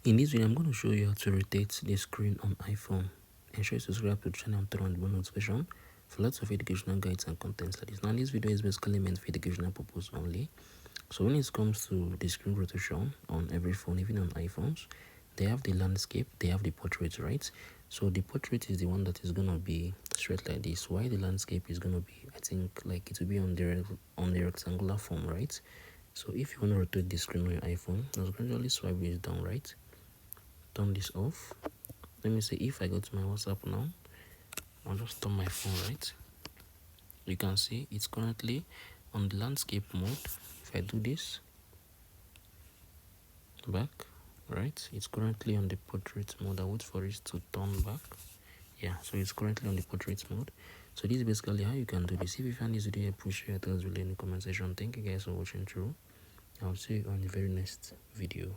In this video, I'm going to show you how to rotate the screen on iPhone. Ensure you subscribe to the channel and turn on the bell notification for lots of educational guides and contents like this. Now, this video is basically meant for educational purpose only. So when it comes to the screen rotation on every phone, even on iPhones, they have the landscape, they have the portrait, right? So the portrait is the one that is going to be straight like this, while the landscape is going to be, I think, like it will be on the rectangular form, right? So if you want to rotate the screen on your iPhone, just gradually swipe this down, right? Turn this off. Let me see if I go to my WhatsApp now. I'll just turn my phone, right? You can see it's currently on the landscape mode. If I do this back, right, it's currently on the portrait mode. I wait for it to turn back. Yeah, so it's currently on the portrait mode. So this is basically how you can do this. If you find this video, appreciate your thoughts in the comment section. Thank you guys for watching through. I'll see you on the very next video.